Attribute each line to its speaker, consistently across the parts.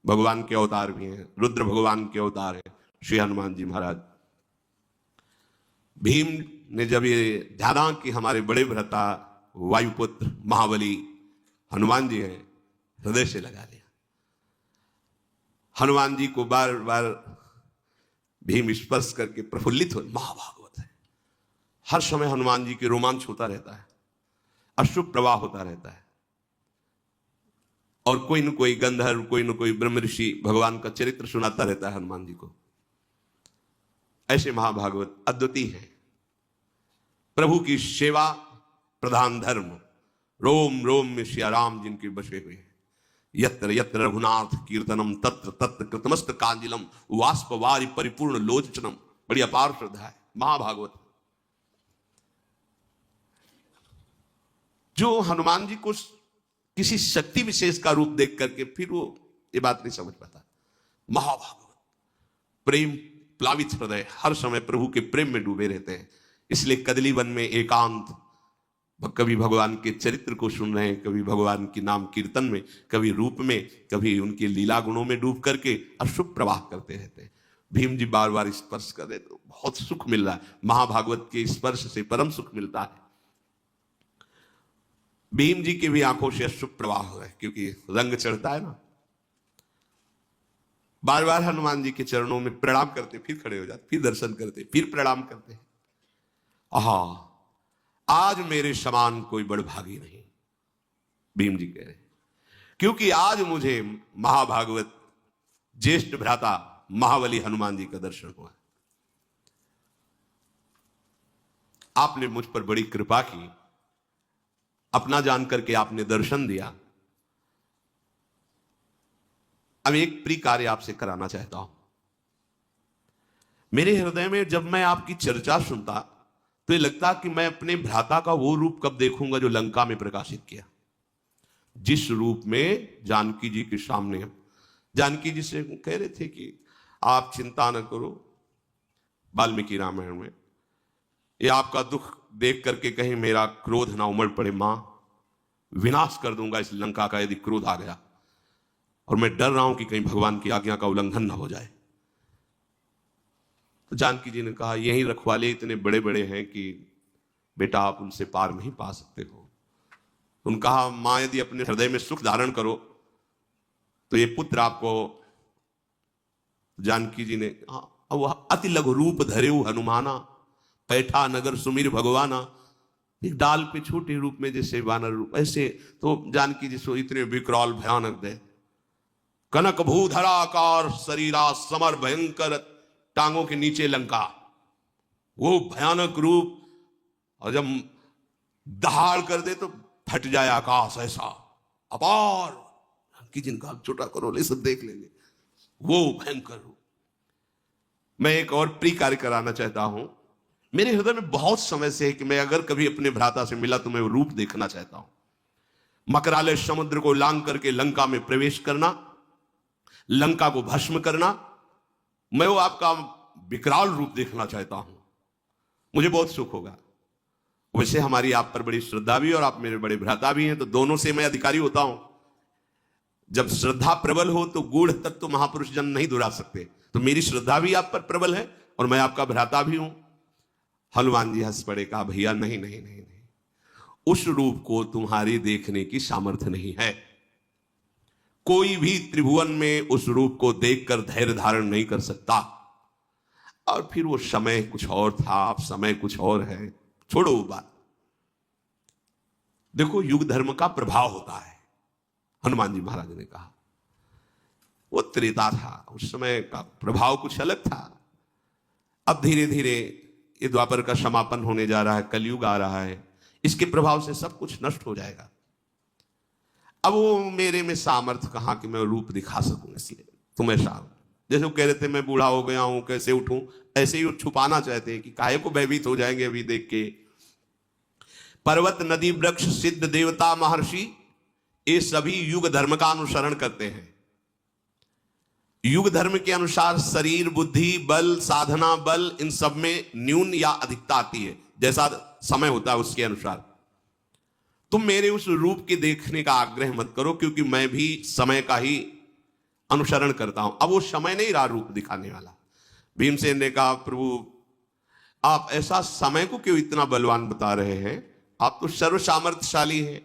Speaker 1: भगवान के अवतार भी हैं, रुद्र भगवान के अवतार हैं श्री हनुमान जी महाराज। भीम ने जब ये जाना कि हमारे बड़े भ्राता वायुपुत्र महाबली हनुमान जी हैं, हृदय से लगा लिया। हनुमान जी को बार बार भीम स्पर्श करके प्रफुल्लित हो, महाभागवत है। हर समय हनुमान जी के रोमांच होता रहता है, अश्रु प्रवाह होता रहता है, और कोई न कोई गंधर्व, कोई न कोई ब्रह्म ऋषि भगवान का चरित्र सुनाता रहता है हनुमान जी को। ऐसे महाभागवत अद्वितीय है। प्रभु की सेवा प्रधान धर्म, रोम रोम में सिया राम जिनके बसे हुए हैं। यत्र यत्र रघुनाथ कीर्तनम तत्र तत्र कृतमस्त कांजिलम वाष्पवारि परिपूर्ण लोचनम। बड़ी अपार श्रद्धा है महाभागवत। जो हनुमान जी को किसी शक्ति विशेष का रूप देख करके फिर वो ये बात नहीं समझ पाता। महाभागवत प्रेम प्लावित हृदय, हर समय प्रभु के प्रेम में डूबे रहते हैं। इसलिए कदली वन में एकांत, कभी भगवान के चरित्र को सुन रहे हैं, कभी भगवान के नाम कीर्तन में, कभी रूप में, कभी उनके लीला गुणों में डूब करके अशुभ प्रवाह करते रहते हैं। भीम जी बार बार स्पर्श कर रहे तो बहुत सुख मिल रहा है। महाभागवत के स्पर्श से परम सुख मिलता है। भीम जी की भी आंखों से अशुभ प्रवाह हो रहा है, क्योंकि रंग चढ़ता है ना। बार बार हनुमान जी के चरणों में प्रणाम करते, फिर खड़े हो जाते, फिर दर्शन करते, फिर प्रणाम करते। आहा, आज मेरे समान कोई बड़भागी नहीं, भीम जी कह रहे, क्योंकि आज मुझे महाभागवत ज्येष्ठ भ्राता महाबली हनुमान जी का दर्शन हुआ। आपने मुझ पर बड़ी कृपा की, अपना जानकर के आपने दर्शन दिया। अब एक प्रिय कार्य आपसे कराना चाहता हूं। मेरे हृदय में जब मैं आपकी चर्चा सुनता तो ये लगता कि मैं अपने भ्राता का वो रूप कब देखूंगा जो लंका में प्रकाशित किया। जिस रूप में जानकी जी के सामने, जानकी जी से कह रहे थे कि आप चिंता न करो, वाल्मीकि रामायण में, ये आपका दुख देख करके कहीं मेरा क्रोध ना उमड़ पड़े। मां, विनाश कर दूंगा इस लंका का यदि क्रोध आ गया, और मैं डर रहा हूं कि कहीं भगवान की आज्ञा का उल्लंघन ना हो जाए। तो जानकी जी ने कहा, यही रखवाले इतने बड़े बड़े हैं कि बेटा आप उनसे पार नहीं पा सकते हो। उन्होंने कहा, मां यदि अपने हृदय में सुख धारण करो तो ये पुत्र आपको। जानकी जी ने कहा, वह अति लघु रूप धरेऊ हनुमाना, पैठा नगर सुमीर भगवाना। एक डाल पे छोटे रूप में जैसे वानर रूप, ऐसे तो जानकी जी सो इतने विकराल भयानक दे, कनक भूधराकार शरीरा समर भयंकर, टांगों के नीचे लंका, वो भयानक रूप। और जब दहाड़ कर दे तो फट जाए आकाश, ऐसा अपार। कि जिनका छोटा करो ले सब देख लेंगे, वो भयंकर रूप। मैं एक और प्रिय कार्य कराना चाहता हूं। मेरे हृदय में बहुत समय से है कि मैं अगर कभी अपने भ्राता से मिला तो मैं वो रूप देखना चाहता हूं। मकराले समुद्र को लांग करके लंका में प्रवेश करना, लंका को भस्म करना, मैं वो आपका विकराल रूप देखना चाहता हूं। मुझे बहुत सुख होगा। वैसे हमारी आप पर बड़ी श्रद्धा भी, और आप मेरे बड़े भ्राता भी हैं, तो दोनों से मैं अधिकारी होता हूं। जब श्रद्धा प्रबल हो तो गूढ़ तत्व महापुरुष जन नहीं दुरा सकते। तो मेरी श्रद्धा भी आप पर प्रबल है और मैं आपका भ्राता भी हूं। हनुमान जी हंस पड़े, कहा, भैया नहीं नहीं नहीं नहीं, उस रूप को तुम्हारी देखने की सामर्थ्य नहीं है। कोई भी त्रिभुवन में उस रूप को देखकर धैर्य धारण नहीं कर सकता। और फिर वो समय कुछ और था, अब समय कुछ और है, छोड़ो वो बात। देखो, युग धर्म का प्रभाव होता है। हनुमान जी महाराज ने कहा, वो त्रेता था, उस समय का प्रभाव कुछ अलग था। अब धीरे धीरे ये द्वापर का समापन होने जा रहा है, कलयुग आ रहा है, इसके प्रभाव से सब कुछ नष्ट हो जाएगा। अब वो मेरे में सामर्थ्य कहां कि मैं रूप दिखा सकूं। इसलिए तुम्हें साल, जैसे वो कह रहे थे मैं बूढ़ा हो गया हूं, कैसे उठूं, ऐसे ही वो छुपाना चाहते हैं कि काहे को भयभीत हो जाएंगे अभी देख के। पर्वत नदी वृक्ष सिद्ध देवता महर्षि, ये सभी युग धर्म का अनुसरण करते हैं। युग धर्म के अनुसार शरीर, बुद्धि, बल, साधना बल, इन सब में न्यून या अधिकता आती है, जैसा समय होता है उसके अनुसार। तुम मेरे उस रूप के देखने का आग्रह मत करो, क्योंकि मैं भी समय का ही अनुसरण करता हूं। अब वो समय नहीं रहा रूप दिखाने वाला। भीमसेन ने कहा, प्रभु आप ऐसा समय को क्यों इतना बलवान बता रहे हैं, आप तो सर्व सामर्थ्यशाली हैं।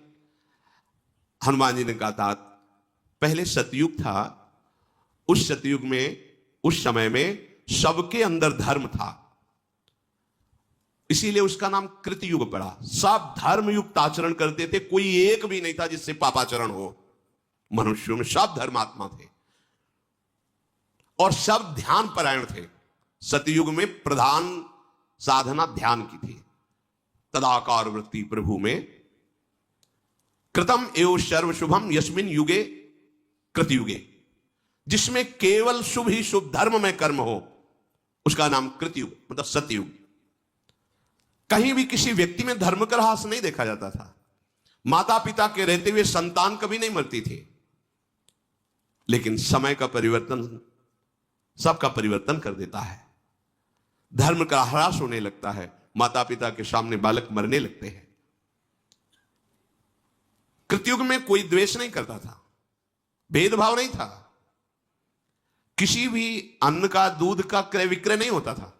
Speaker 1: हनुमान जी ने कहा था, पहले सतयुग था, उस सतयुग में, उस समय में सबके अंदर धर्म था, इसीलिए उसका नाम कृतयुग पड़ा। सब धर्म युक्त आचरण करते थे, कोई एक भी नहीं था जिससे पापाचरण हो। मनुष्यों में सब धर्मात्मा थे और सब ध्यान परायण थे। सतयुग में प्रधान साधना ध्यान की थी। तदाकार वृत्ति प्रभु में कृतम एवं सर्व शुभम यस्मिन युगे कृतयुगे, जिसमें केवल शुभ ही शुभ धर्म में कर्म हो, उसका नाम कृतयुग मतलब सतयुग। कहीं भी किसी व्यक्ति में धर्म का ह्रास नहीं देखा जाता था। माता पिता के रहते हुए संतान कभी नहीं मरती थी, लेकिन समय का परिवर्तन सबका परिवर्तन कर देता है। धर्म का ह्रास होने लगता है, माता पिता के सामने बालक मरने लगते हैं। कृतयुग में कोई द्वेष नहीं करता था, भेदभाव नहीं था, किसी भी अन्न का दूध का क्रय विक्रय नहीं होता था,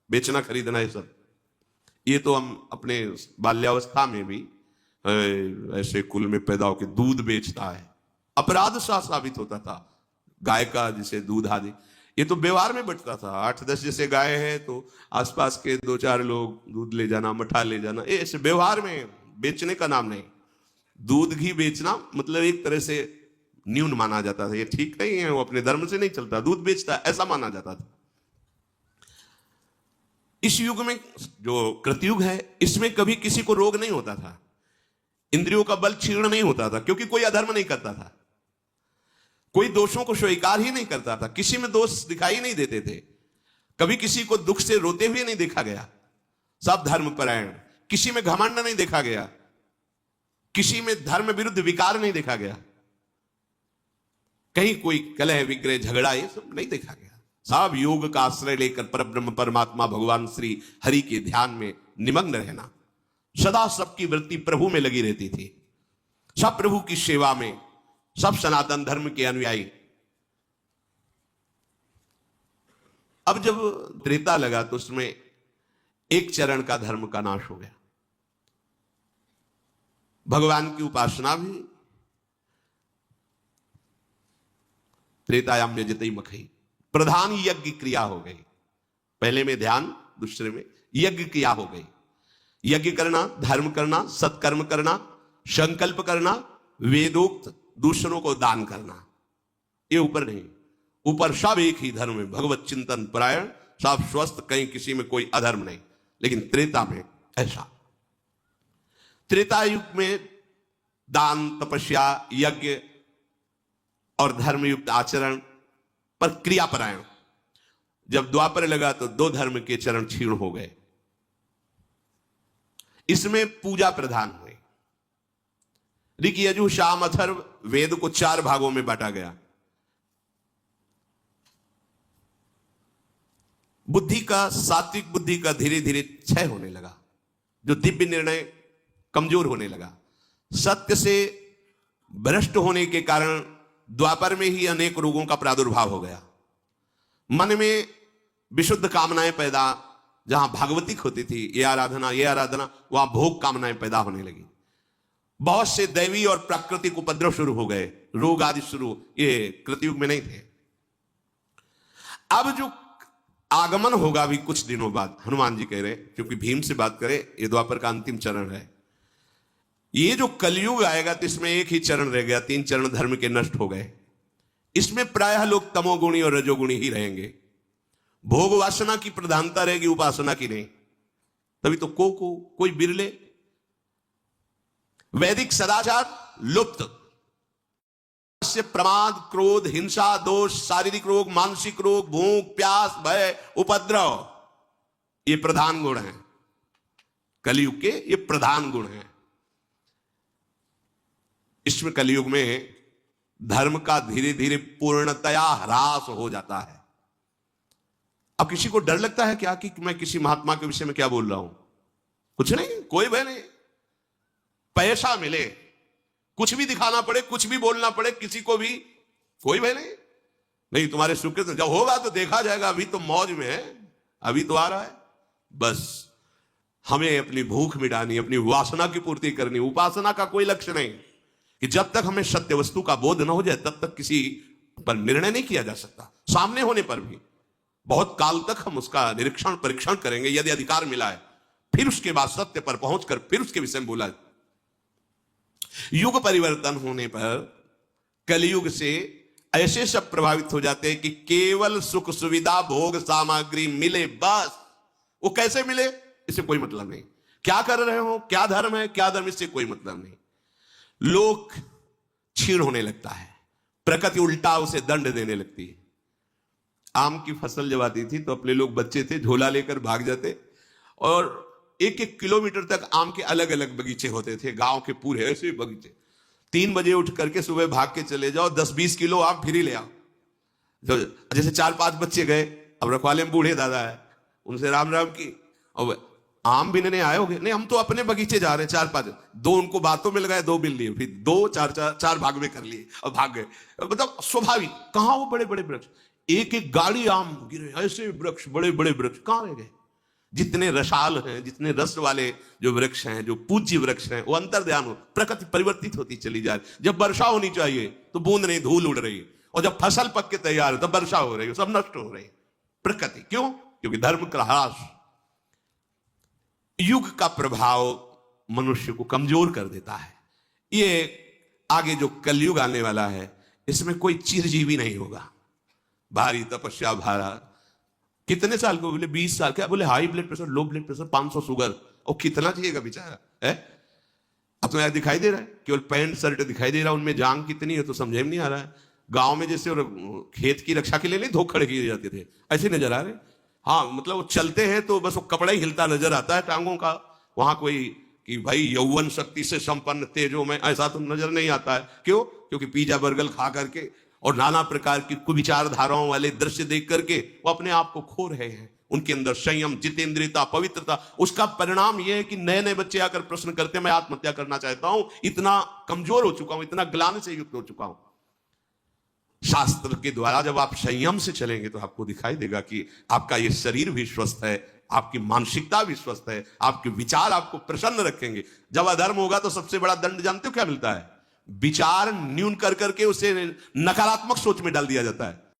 Speaker 1: बेचना खरीदना ये सब। ये तो हम अपने बाल्यावस्था में भी ऐसे कुल में पैदा होकर दूध बेचता है, अपराध सा साबित होता था। गाय का जिसे दूध आदि, ये तो व्यवहार में बटता था। 8-10 जैसे गाय है तो आसपास के 2-4 लोग दूध ले जाना, मठा ले जाना, ये ऐसे व्यवहार में, बेचने का नाम नहीं। दूध घी बेचना मतलब एक तरह से न्यून माना जाता था, ये ठीक नहीं है, वो अपने धर्म से नहीं चलता, दूध बेचता है, ऐसा माना जाता था। इस युग में जो कृतयुग है, इसमें कभी किसी को रोग नहीं होता था, इंद्रियों का बल क्षीण नहीं होता था, क्योंकि कोई अधर्म नहीं करता था, कोई दोषों को स्वीकार ही नहीं करता था, किसी में दोष दिखाई नहीं देते थे, कभी किसी को दुख से रोते हुए नहीं देखा गया। सब धर्मपरायण, किसी में घमंड नहीं देखा गया, किसी में धर्म विरुद्ध विकार नहीं देखा गया, कहीं कोई कलह विग्रह झगड़ा ये सब नहीं देखा गया। सब योग का आश्रय लेकर परब्रह्म परमात्मा भगवान श्री हरि के ध्यान में निमग्न रहना, सदा सबकी वृत्ति प्रभु में लगी रहती थी, सब प्रभु की सेवा में, सब सनातन धर्म के अनुयायी। अब जब त्रेता लगा तो उसमें एक चरण का धर्म का नाश हो गया। भगवान की उपासना भी त्रेतायाम यजते मखई, प्रधान यज्ञ क्रिया हो गई। पहले में ध्यान, दूसरे में यज्ञ क्रिया हो गई। यज्ञ करना, धर्म करना, सत्कर्म करना, संकल्प करना, वेदोक्त दूसरों को दान करना, ये ऊपर नहीं, ऊपर सब एक ही धर्म में भगवत चिंतन परायण, सब स्वस्थ, कहीं किसी में कोई अधर्म नहीं। लेकिन त्रेता में ऐसा, त्रेता युग में दान, तपस्या, यज्ञ और धर्मयुक्त आचरण पर क्रियापरायण। जब द्वापर लगा तो 2 धर्म के चरण क्षीण हो गए, इसमें पूजा प्रधान हुए। ऋक, यजु, साम, अथर्व वेद को 4 भागों में बांटा गया। बुद्धि का, सात्विक बुद्धि का धीरे धीरे क्षय होने लगा, जो दिव्य निर्णय कमजोर होने लगा। सत्य से भ्रष्ट होने के कारण द्वापर में ही अनेक रोगों का प्रादुर्भाव हो गया। मन में विशुद्ध कामनाएं पैदा, जहां भागवतिक होती थी, ये आराधना, वहां भोग कामनाएं पैदा होने लगी। बहुत से दैवी और प्राकृतिक उपद्रव शुरू हो गए, रोग आदि शुरू, ये कृतयुग में नहीं थे। अब जो आगमन होगा भी कुछ दिनों बाद, हनुमान जी कह रहे, क्योंकि भीम से बात करें, ये द्वापर का अंतिम चरण है। ये जो कलयुग आएगा तो इसमें एक ही चरण रह गया, 3 चरण धर्म के नष्ट हो गए। इसमें प्रायः लोग तमोगुणी और रजोगुणी ही रहेंगे, भोग वासना की प्रधानता रहेगी, उपासना की नहीं। तभी तो कोई बिरले। वैदिक सदाचार लुप्त, से प्रमाद, क्रोध, हिंसा, दोष, शारीरिक रोग, मानसिक रोग, भूख, प्यास, भय, उपद्रव, ये प्रधान गुण हैं कलयुग के, ये प्रधान गुण हैं। इसमें कलयुग में धर्म का धीरे धीरे पूर्णतया ह्रास हो जाता है। अब किसी को डर लगता है क्या कि मैं किसी महात्मा के विषय में क्या बोल रहा हूं? कुछ नहीं, कोई भय नहीं। पैसा मिले, कुछ भी दिखाना पड़े, कुछ भी बोलना पड़े, किसी को भी कोई भय नहीं। नहीं तुम्हारे सुकृत जब होगा तो देखा जाएगा, अभी तो मौज में है, अभी तो आ रहा है। बस हमें अपनी भूख मिटानी, अपनी वासना की पूर्ति करनी। उपासना का कोई लक्ष्य नहीं कि जब तक हमें सत्य वस्तु का बोध न हो जाए तब तक किसी पर निर्णय नहीं किया जा सकता। सामने होने पर भी बहुत काल तक हम उसका निरीक्षण परीक्षण करेंगे, यदि अधिकार मिला है, फिर उसके बाद सत्य पर पहुंचकर फिर उसके विषय में बोला। युग परिवर्तन होने पर कलयुग से ऐसे सब प्रभावित हो जाते हैं कि केवल सुख सुविधा भोग सामग्री मिले बस। वो कैसे मिले इससे कोई मतलब नहीं, क्या कर रहे हो, क्या धर्म है, क्या धर्म, इससे कोई मतलब नहीं। लोक क्षीण होने लगता है, प्रकृति उल्टा उसे दंड देने लगती है। आम की फसल जब आती थी तो अपने लोग बच्चे थे, झोला लेकर भाग जाते और 1-1 किलोमीटर तक आम के अलग अलग बगीचे होते थे, गांव के पूरे ऐसे बगीचे। 3 बजे उठ करके सुबह भाग के चले जाओ, 10-20 किलो आम फिर ही ले आओ। जैसे 4-5 बच्चे गए, अब रखवाले में बूढ़े दादा है, उनसे राम राम की, और आम बिनने आए होगे, नहीं हम तो अपने बगीचे जा रहे हैं। 4-5 दो उनको बातों में लगाए, 2 बिन लिए, फिर 2-4 भाग में कर लिए और भाग गए। मतलब स्वाभाविक, कहां वो बड़े बड़े वृक्ष, एक एक गाड़ी आम गिरे, ऐसे वृक्ष, बड़े बड़े वृक्ष कहां रह गए। जितने रसाल हैं, जितने रस वाले जो वृक्ष हैं, जो पूज्य वृक्ष हैं, वो अंतर्ध्यान हो, प्रकृति परिवर्तित होती चली जा रही। जब वर्षा होनी चाहिए तो बूंद नहीं, धूल उड़ रही है, और जब फसल पक के तैयार है तब वर्षा हो रही है, सब नष्ट हो रही है प्रकृति। क्यों? क्योंकि धर्म का ह्रास, युग का प्रभाव मनुष्य को कमजोर कर देता है। ये आगे जो कलयुग आने वाला है, इसमें कोई चिरजीवी नहीं होगा। भारी तपस्या भारा, कितने साल को बोले? 20 साल। क्या बोले? High blood pressure, low blood pressure, 500 sugar, और कितना चाहिएगा बेचारा है। अब तो यार दिखाई दे रहा है, केवल पैंट शर्ट दिखाई दे रहा है, उनमें जान कितनी है तो समझ में नहीं आ रहा है। गांव में जैसे खेत की रक्षा के लिए नहीं धोखड़ किए जाते थे, ऐसे नजर आ रहे। हाँ, मतलब वो चलते हैं तो बस वो कपड़ा ही हिलता नजर आता है टांगों का, वहां कोई कि भाई यौवन शक्ति से संपन्न तेजो में, ऐसा तो नजर नहीं आता है। क्यों? क्योंकि पिज्जा बर्गर खा करके और नाना प्रकार की कुविचारधाराओं वाले दृश्य देख करके वो अपने आप को खो रहे हैं। उनके अंदर संयम, जितेंद्रियता, पवित्रता, उसका परिणाम यह है कि नए नए बच्चे आकर प्रश्न करते हैं, मैं आत्महत्या करना चाहता हूं, इतना कमजोर हो चुका हूं, इतना ग्लानि से युक्त हो चुका हूं। शास्त्र के द्वारा जब आप संयम से चलेंगे तो आपको दिखाई देगा कि आपका ये शरीर भी स्वस्थ है, आपकी मानसिकता भी स्वस्थ है, आपके विचार आपको प्रसन्न रखेंगे। जब अधर्म होगा तो सबसे बड़ा दंड जानते हो क्या मिलता है? विचार न्यून कर करके उसे नकारात्मक सोच में डाल दिया जाता है।